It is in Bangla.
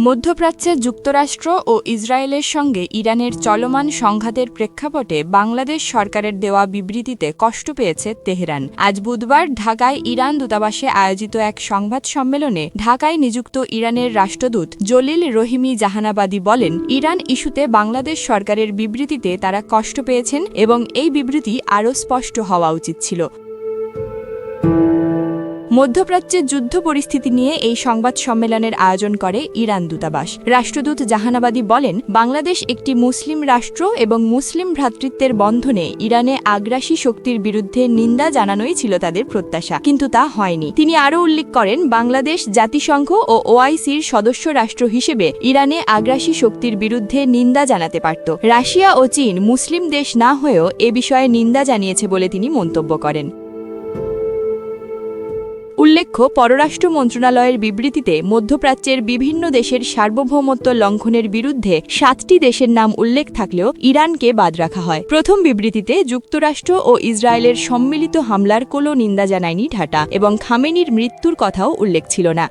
মধ্যপ্রাচ্যে যুক্তরাষ্ট্র ও ইসরায়েলের সঙ্গে ইরানের চলমান সংঘাতের প্রেক্ষাপটে বাংলাদেশ সরকারের দেওয়া বিবৃতিতে কষ্ট পেয়েছে তেহরান। আজ বুধবার ঢাকায় ইরান দূতাবাসে আয়োজিত এক সংবাদ সম্মেলনে ঢাকায় নিযুক্ত ইরানের রাষ্ট্রদূত জলিল রহিমি জাহানাবাদী বলেন, ইরান ইস্যুতে বাংলাদেশ সরকারের বিবৃতিতে তারা কষ্ট পেয়েছেন এবং এই বিবৃতি আরও স্পষ্ট হওয়া উচিত ছিল। মধ্যপ্রাচ্যে যুদ্ধ পরিস্থিতি নিয়ে এই সংবাদ সম্মেলনের আয়োজন করে ইরান দূতাবাস। রাষ্ট্রদূত জাহানাবাদী বলেন, বাংলাদেশ একটি মুসলিম রাষ্ট্র এবং মুসলিম ভ্রাতৃত্বের বন্ধনে ইরানে আগ্রাসী শক্তির বিরুদ্ধে নিন্দা জানানোই ছিল তাদের প্রত্যাশা, কিন্তু তা হয়নি। তিনি আরও উল্লেখ করেন, বাংলাদেশ জাতিসংঘ ও ওআইসির সদস্য রাষ্ট্র হিসেবে ইরানে আগ্রাসী শক্তির বিরুদ্ধে নিন্দা জানাতে পারত। রাশিয়া ও চীন মুসলিম দেশ না হয়েও এ বিষয়ে নিন্দা জানিয়েছে বলে তিনি মন্তব্য করেন। উল্লেখ্য, পররাষ্ট্র মন্ত্রণালয়ের বিবৃতিতে মধ্যপ্রাচ্যের বিভিন্ন দেশের সার্বভৌমত্ব লঙ্ঘনের বিরুদ্ধে 7টি দেশের নাম উল্লেখ থাকলেও ইরানকে বাদ রাখা হয়। প্রথম বিবৃতিতে যুক্তরাষ্ট্র ও ইসরায়েলের সম্মিলিত হামলার কোনো নিন্দা জানায়নি ঢাকা এবং খামেনির মৃত্যুর কথাও উল্লেখ ছিল না।